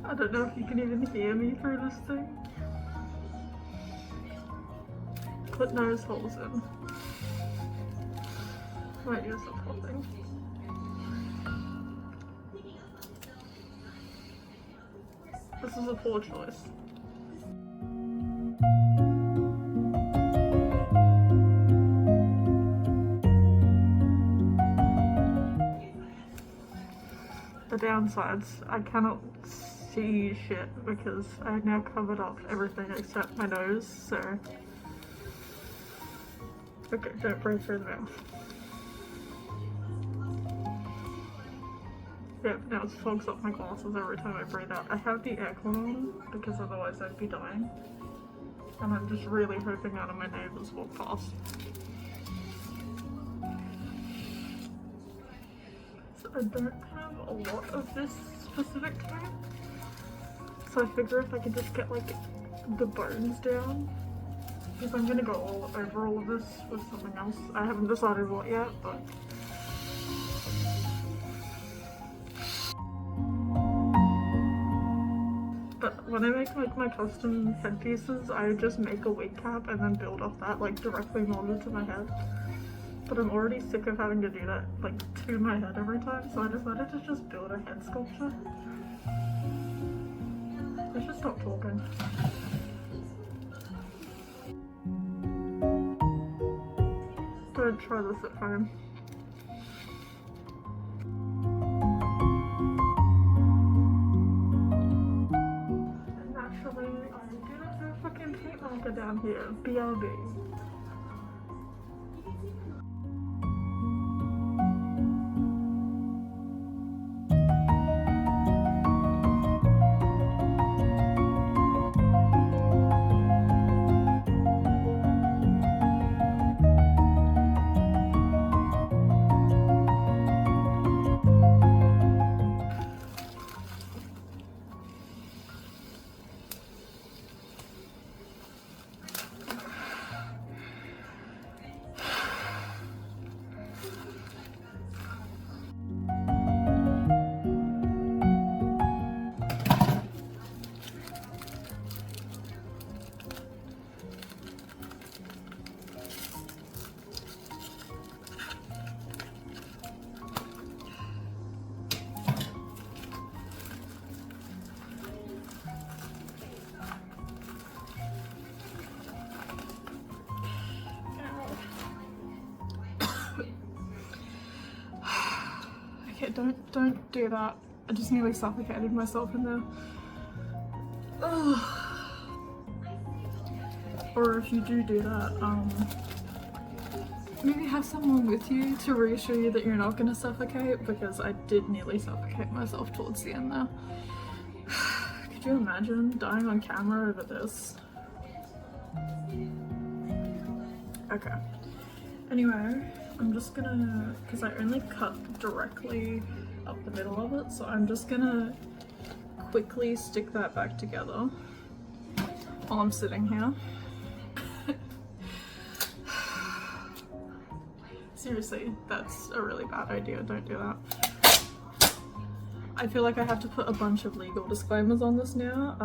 I don't know if you can even hear me through this thing. Put nose holes in. My ears are popping. This is a poor choice. The downsides, I cannot see shit because I've now covered up everything except my nose, so... Okay, don't breathe through the mouth. Yeah, now it fogs up my glasses every time I breathe out. I have the aircon on because otherwise I'd be dying. And I'm just really hoping none of my neighbours walk past. So I don't have a lot of this specific type. So I figure if I could just get like the bones down, Because I'm gonna go over all of this with something else. I haven't decided what yet, but when I make like my custom headpieces, I just make a wig cap and then build off that, like directly molded to my head. But I'm already sick of having to do that like to my head every time, so I decided to just build a head sculpture. I should stop talking. Don't try this at home. And actually, I did have a fucking paint marker down here. BRB. Okay, don't do that. I just nearly suffocated myself in there. Ugh. Or if you do that, maybe have someone with you to reassure you that you're not gonna suffocate, because I did nearly suffocate myself towards the end there. Could you imagine dying on camera over this? Okay. Anyway, I'm just gonna, because I only cut directly up the middle of it, so I'm just gonna quickly stick that back together while I'm sitting here. Seriously, that's a really bad idea, don't do that. I feel like I have to put a bunch of legal disclaimers on this now.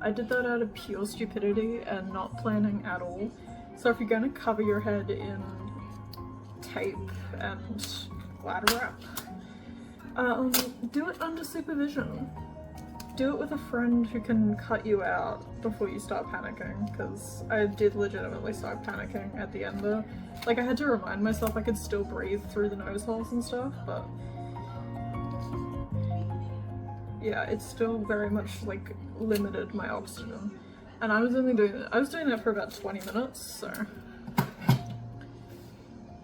I did that out of pure stupidity and not planning at all. So if you're going to cover your head in tape and ladder wrap, do it under supervision. Do it with a friend who can cut you out before you start panicking, because I did legitimately start panicking at the end there. Like, I had to remind myself I could still breathe through the nose holes and stuff, but yeah, it still very much like limited my oxygen. And I was only doing that for about 20 minutes, so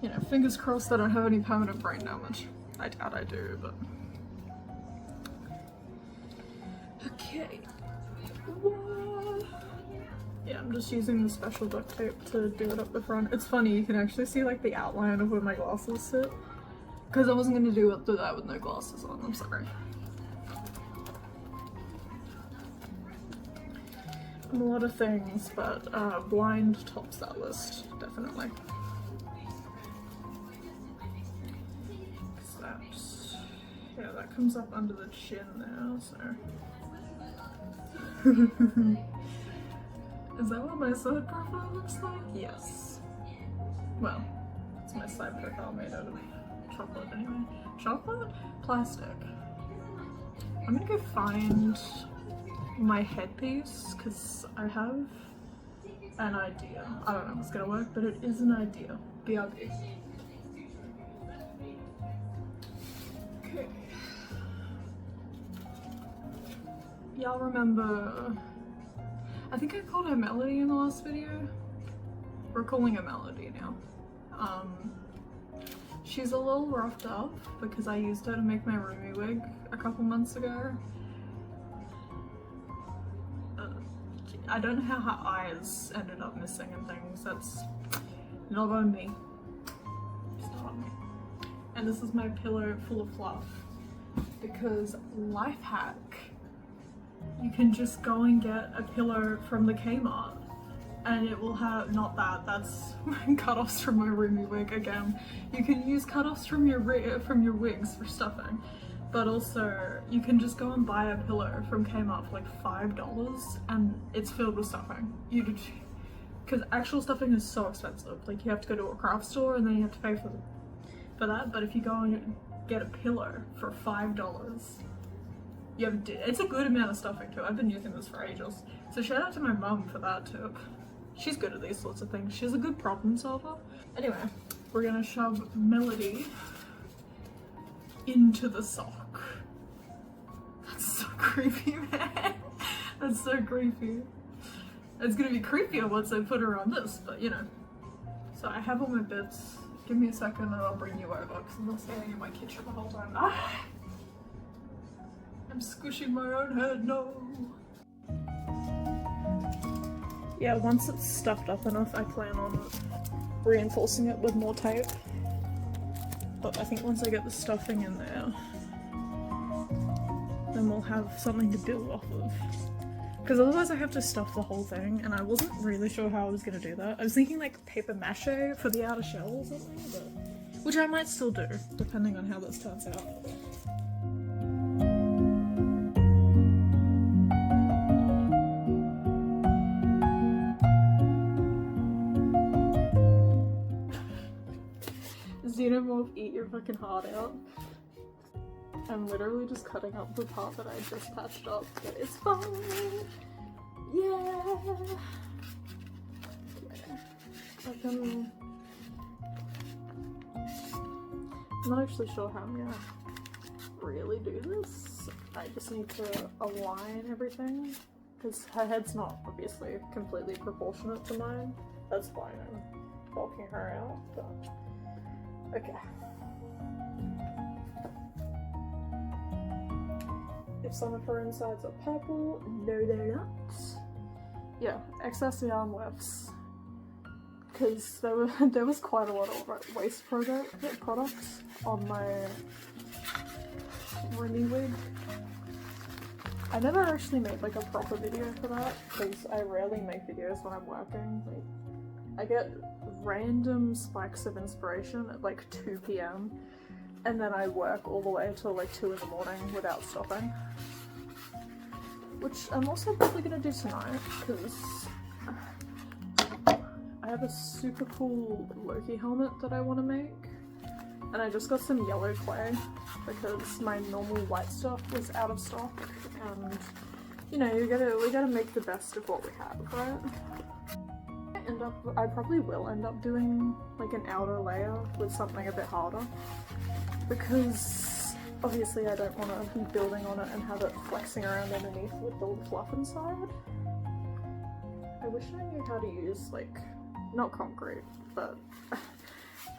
you know, fingers crossed I don't have any permanent brain damage. I doubt I do, but okay. Yeah, I'm just using the special duct tape to do it up the front. It's funny, you can actually see like the outline of where my glasses sit, because I wasn't gonna do that with no glasses on. I'm sorry. I'm a lot of things, but blind tops that list, definitely. Yeah, that comes up under the chin there, so. Is that what my side profile looks like? Yes. Well, it's my side profile made out of chocolate anyway. Chocolate? Plastic. I'm gonna go find my headpiece, because I have an idea. I don't know if it's gonna work, but it is an idea. BRB. Okay. Y'all remember, I think I called her Melody in the last video. We're calling her Melody now. She's a little roughed up because I used her to make my roomie wig a couple months ago. I don't know how her eyes ended up missing and things. That's not on me. It's not on me. And this is my pillow full of fluff, because life hack, you can just go and get a pillow from the Kmart and it will have, not that, that's cut-offs from my Rumi wig again. You can use cut-offs from your wigs for stuffing, but also you can just go and buy a pillow from Kmart for like $5 and it's filled with stuffing. Because actual stuffing is so expensive. Like you have to go to a craft store and then you have to pay for that. But if you go and get a pillow for $5, it's a good amount of stuffing too. I've been using this for ages. So shout out to my mum for that tip. She's good at these sorts of things. She's a good problem solver. Anyway, we're gonna shove Melody into the sock. That's so creepy, man. That's so creepy. It's gonna be creepier once I put her on this, but you know. So I have all my bits. Give me a second and I'll bring you over because I'm not standing in my kitchen the whole time. Ah! I'm squishing my own head, no. Yeah, once it's stuffed up enough, I plan on reinforcing it with more tape. But I think once I get the stuffing in there, then we'll have something to build off of. Because otherwise I have to stuff the whole thing, and I wasn't really sure how I was gonna do that. I was thinking like paper mache for the outer shell or something, but which I might still do, depending on how this turns out. Xenomorph, eat your fucking heart out. I'm literally just cutting up the part that I just patched up, but it's fine. Yeah. I'm not actually sure how I'm gonna really do this. I just need to align everything because her head's not obviously completely proportionate to mine. That's why I'm bulking her out, but okay. If some of her insides are purple, no they're not. Yeah, excess yarn lefts. Because there was quite a lot of waste products on my Rumi wig. I never actually made like a proper video for that because I rarely make videos when I'm working. Like, I get random spikes of inspiration at like 2 PM and then I work all the way till like 2 in the morning without stopping. Which I'm also probably gonna do tonight because I have a super cool Loki helmet that I want to make, and I just got some yellow clay because my normal white stuff was out of stock, and you know, we gotta make the best of what we have, right? I probably will end up doing like an outer layer with something a bit harder because obviously I don't want to be building on it and have it flexing around underneath with all the fluff inside. I wish I knew how to use like, not concrete, but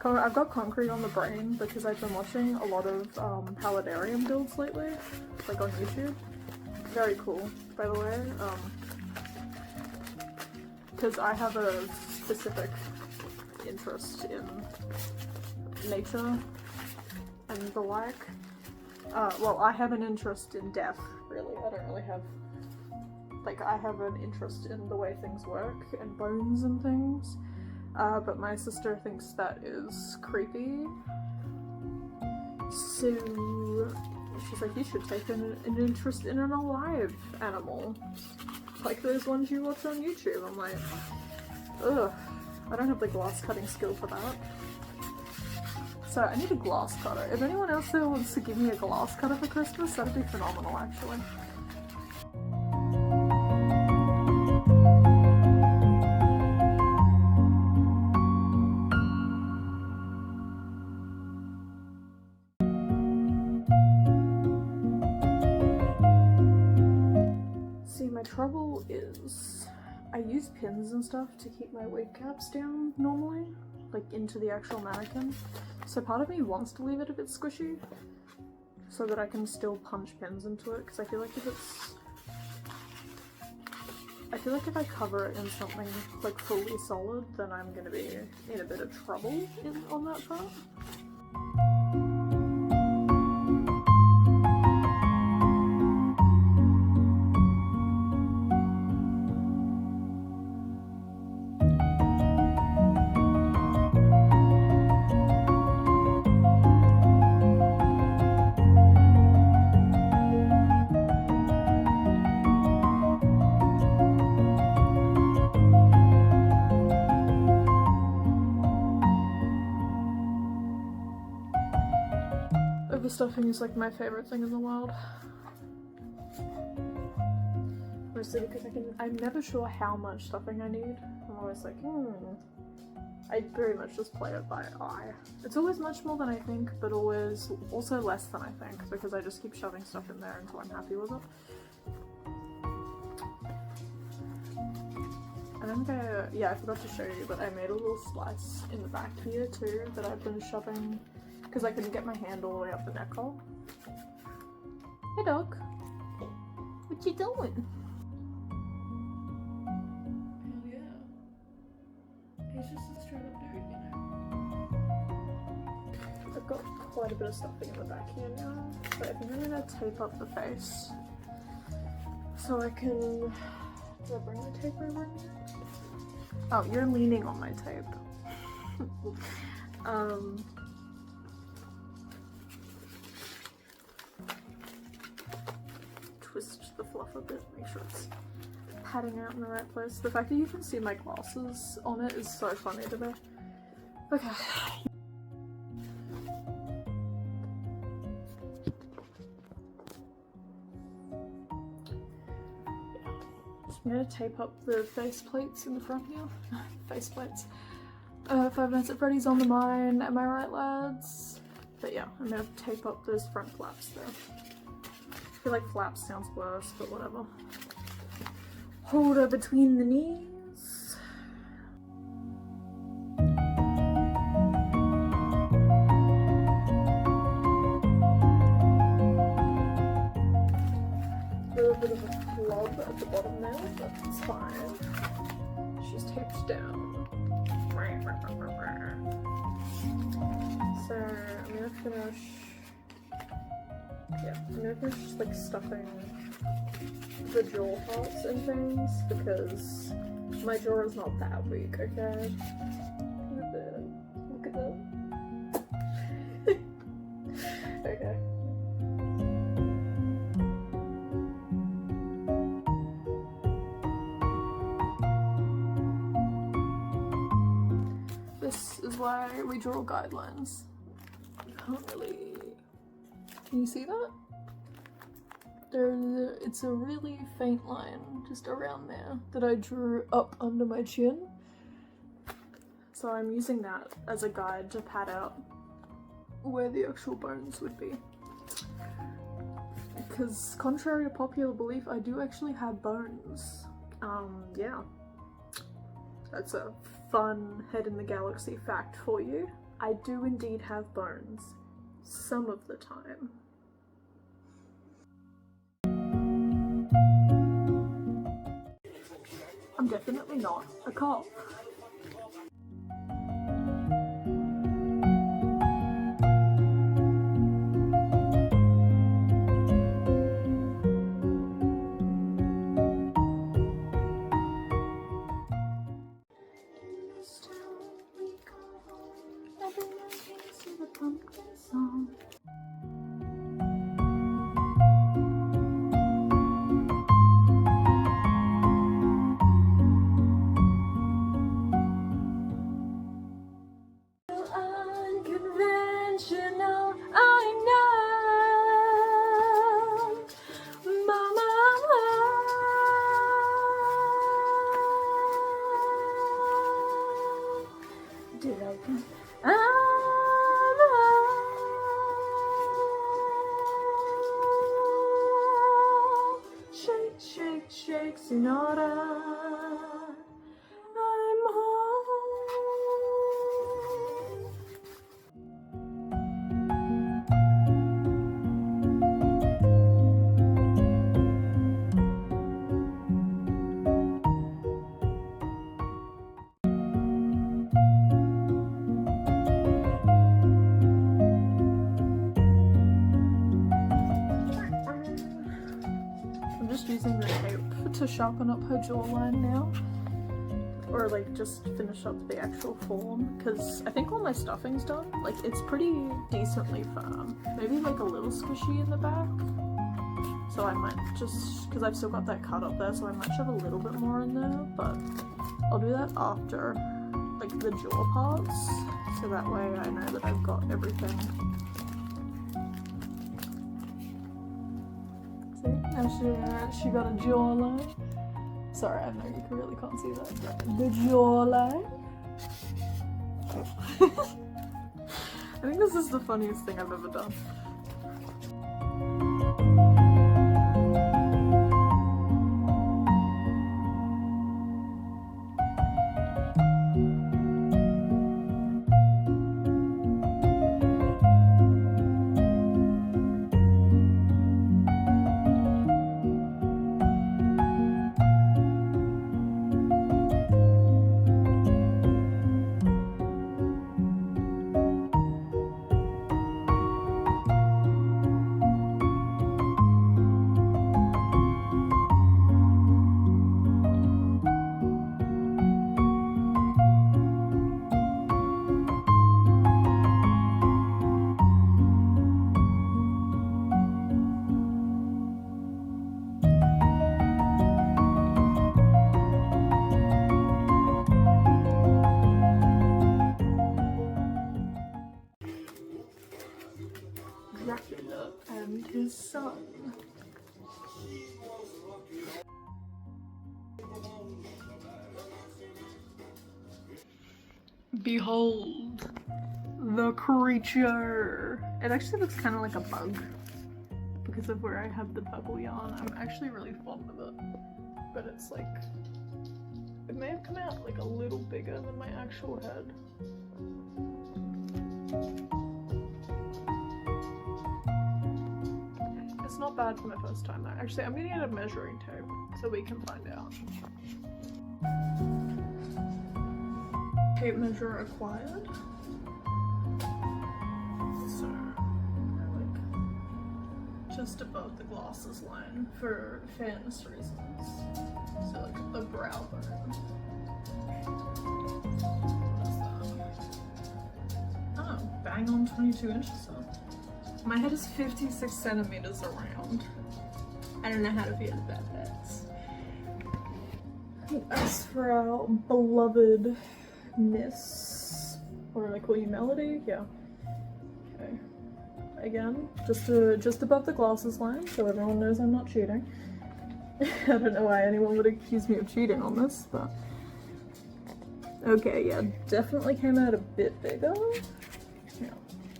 I've got concrete on the brain because I've been watching a lot of paludarium builds lately, like on YouTube. Very cool, by the way, because I have a specific interest in nature and the like. Well, I have an interest in death, really. I don't really have, like, I have an interest in the way things work and bones and things, but my sister thinks that is creepy. So she's like, you should take an interest in an alive animal, like those ones you watch on YouTube. I'm like, ugh, I don't have the glass cutting skill for that. So I need a glass cutter. If anyone else there wants to give me a glass cutter for Christmas, that'd be phenomenal actually. See, my trouble is I use pins and stuff to keep my wig caps down normally, like into the actual mannequin. So part of me wants to leave it a bit squishy so that I can still punch pins into it, because I feel like if I cover it in something like fully solid, then I'm gonna be in a bit of trouble on that front. stuffing is like my favorite thing in the world. Mostly because I'm never sure how much stuffing I need. I'm always like, I very much just play it by eye. It's always much more than I think, but always also less than I think, because I just keep shoving stuff in there until I'm happy with it. I don't think I forgot to show you, but I made a little slice in the back here too that I've been shoving because I couldn't get my hand all the way up the neck hole. Hey dog, what you doing? Hell yeah. He's just a straight up dude, you know. I've got quite a bit of stuffing in the back here now, but I think I'm gonna tape up the face so I can. Did I bring the tape over? Oh, you're leaning on my tape. Twist the fluff a bit, make sure it's patting out in the right place. The fact that you can see my glasses on it is so funny to me. Okay. I'm gonna tape up the face plates in the front here. Face plates. 5 Nights at Freddy's on the mind, am I right lads? But yeah, I'm gonna tape up those front flaps though. I feel like flaps sounds worse, but whatever. Hold her between the knees. A little bit of a flub at the bottom there, but it's fine. She's taped down. So I'm gonna finish. Yeah, I'm gonna finish like stuffing the jaw parts and things because my jaw is not that weak. Okay. Look at that. Okay. This is why we draw guidelines. You can't really... Can you see that? It's a really faint line just around there that I drew up under my chin. So I'm using that as a guide to pad out where the actual bones would be. Because contrary to popular belief, I do actually have bones. Yeah. That's a fun head in the galaxy fact for you. I do indeed have bones. Some of the time. I'm definitely not a cop. Shake, Sinatra, I'm home. I'm just using the tape to sharpen up her jawline now, or like just finish up the actual form, because I think all my stuffing's done. Like it's pretty decently firm, maybe like a little squishy in the back, so I might just, because I've still got that cut up there, so I might shove a little bit more in there, but I'll do that after like the jaw parts, so that way I know that I've got everything And she got a jawline. Sorry, I know you really can't see that. The jawline. I think this is the funniest thing I've ever done. Dracula and his son. Behold the creature. It actually looks kind of like a bug because of where I have the purple yarn. I'm actually really fond of it, but it's like, it may have come out like a little bigger than my actual head. It's not bad for my first time though. Actually, I'm gonna get a measuring tape so we can find out. Tape measure acquired. So, like, just above the glasses line for fairness reasons. So like the brow bone. What is that? Oh, bang on 22 inches up. My head is 56 centimeters around. I don't know how to feel about that. As for our beloved Miss, what do I call you, Melody? Yeah. Okay. Again, just above the glasses line, so everyone knows I'm not cheating. I don't know why anyone would accuse me of cheating on this, but okay, yeah, definitely came out a bit bigger. Yeah.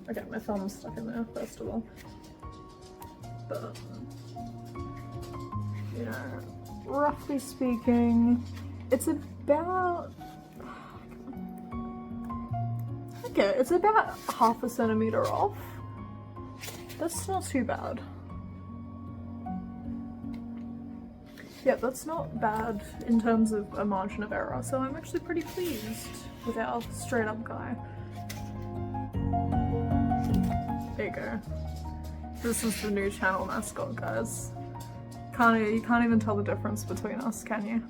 Okay, my thumb's stuck in there, first of all. But, you know, roughly speaking, it's about, okay, it's about half a centimeter off. That's not too bad. Yeah, that's not bad in terms of a margin of error, so I'm actually pretty pleased with our straight up guy. There you go. This is the new channel mascot, guys. You can't even tell the difference between us, can you?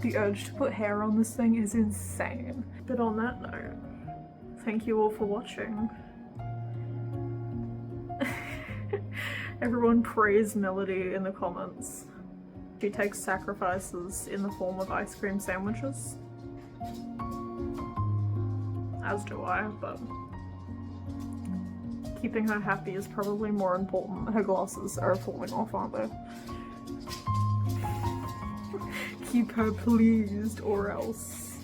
The urge to put hair on this thing is insane. But on that note, thank you all for watching. Everyone praise Melody in the comments. She takes sacrifices in the form of ice cream sandwiches. As do I, but keeping her happy is probably more important. Her glasses are falling off, aren't they? Keep her pleased or else.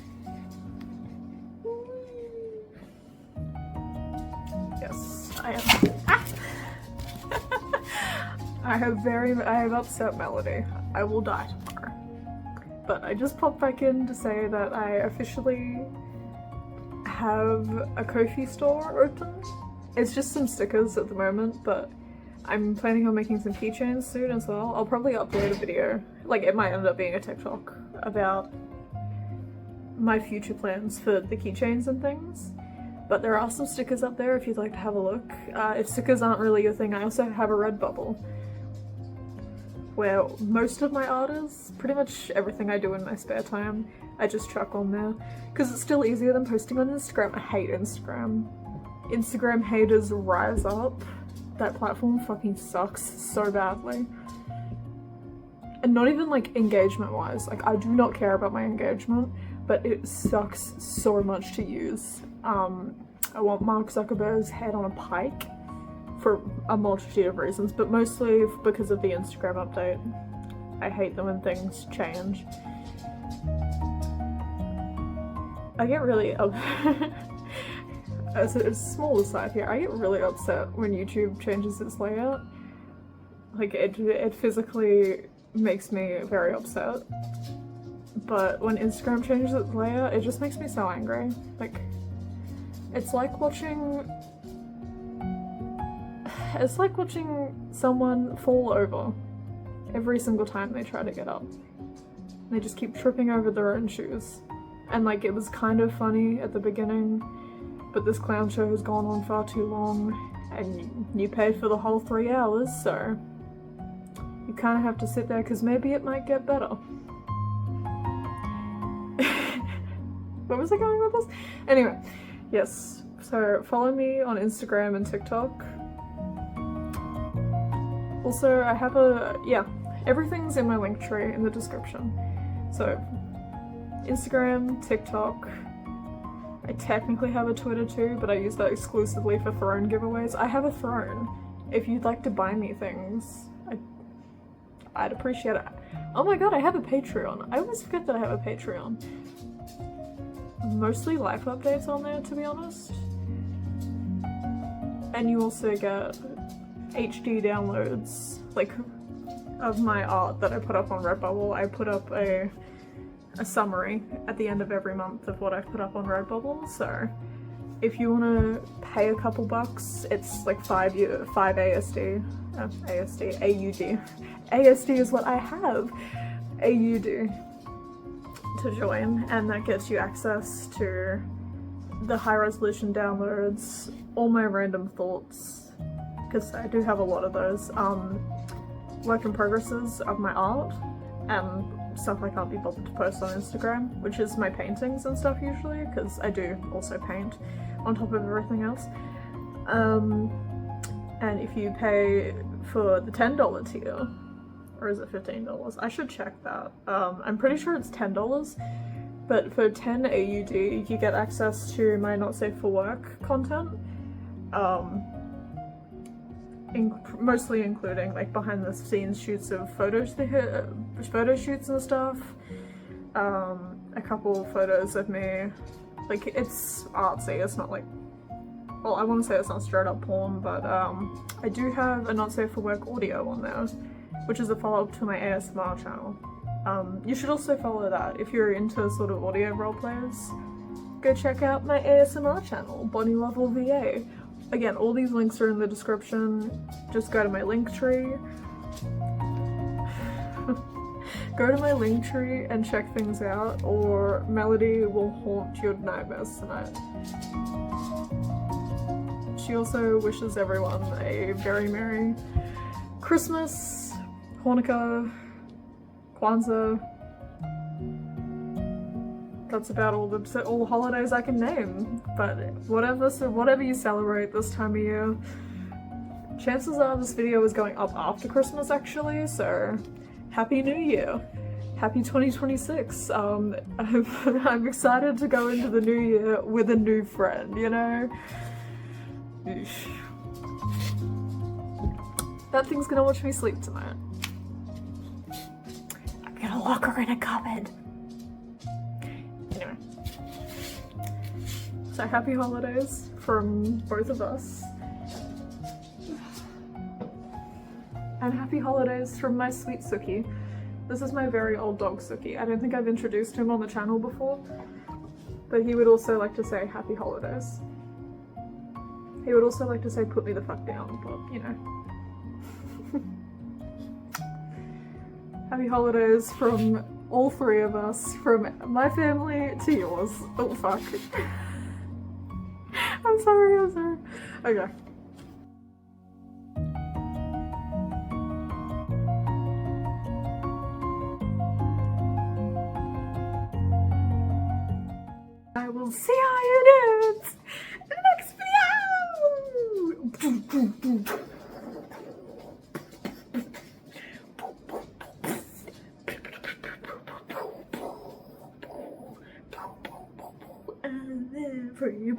Yes, I am. Ah! I have upset Melody. I will die tomorrow. But I just popped back in to say that I officially have a Ko-fi store open. It's just some stickers at the moment, but I'm planning on making some keychains soon as well. I'll probably upload a video, like it might end up being a TikTok, about my future plans for the keychains and things. But there are some stickers up there if you'd like to have a look. If stickers aren't really your thing, I also have a Redbubble, where most of my art is. Pretty much everything I do in my spare time, I just chuck on there. Because it's still easier than posting on Instagram. I hate Instagram. Instagram haters rise up. That platform fucking sucks so badly. And not even like engagement wise, like I do not care about my engagement, but it sucks so much to use. I want Mark Zuckerberg's head on a pike for a multitude of reasons, but mostly because of the Instagram update. I hate them when things change. I get really as a small aside here, I get really upset when YouTube changes its layout. Like it physically makes me very upset. But when Instagram changes its layout, it just makes me so angry. Like, it's like watching someone fall over every single time they try to get up. They just keep tripping over their own shoes. And like, it was kind of funny at the beginning, but this clown show has gone on far too long, and you paid for the whole 3 hours, so you kind of have to sit there because maybe it might get better. Where was I going with this? Anyway, yes, so follow me on Instagram and TikTok. Also, I have everything's in my link tree in the description. So, Instagram, TikTok, I technically have a Twitter too, but I use that exclusively for throne giveaways. I have a throne. If you'd like to buy me things, I'd appreciate it. Oh my god, I have a Patreon. I always forget that I have a Patreon. Mostly life updates on there, to be honest. And you also get HD downloads, like, of my art that I put up on Redbubble. I put up a summary at the end of every month of what I've put up on Redbubble, so if you want to pay a couple bucks, it's like 5 ASD. AUD. ASD is what I have. AUD to join, and that gets you access to the high resolution downloads, all my random thoughts, because I do have a lot of those, work in progresses of my art, and stuff I can't be bothered to post on Instagram, which is my paintings and stuff usually, because I do also paint on top of everything else. And if you pay for the $10 tier, or is it $15? I should check that. I'm pretty sure it's $10, but for 10 AUD you get access to my not safe for work content, mostly including like behind the scenes shoots of photo shoots and stuff, a couple photos of me, like it's artsy, it's not like, well, I want to say it's not straight up porn, but I do have a not safe for work audio on there, which is a follow-up to my ASMR channel. You should also follow that if you're into sort of audio roleplayers. Go check out my ASMR channel, Bonnie Level VA. Again, all these links are in the description. Just go to my link tree. Go to my link tree and check things out, or Melody will haunt your nightmares tonight. She also wishes everyone a very Merry Christmas, Hanukkah, Kwanzaa. That's about all the holidays I can name, but whatever you celebrate this time of year, chances are this video is going up after Christmas actually, so Happy New Year! Happy 2026! I'm excited to go into the new year with a new friend, you know? Eesh. That thing's gonna watch me sleep tonight. I'm gonna lock her in a cupboard. Anyway. So happy holidays from both of us. And happy holidays from my sweet Suki. This is my very old dog Suki. I don't think I've introduced him on the channel before, but he would also like to say happy holidays. He would also like to say put me the fuck down, but you know. Happy holidays from all three of us, from my family to yours. Oh fuck. I'm sorry. Okay. I will see how you dance in the next video! And then for you.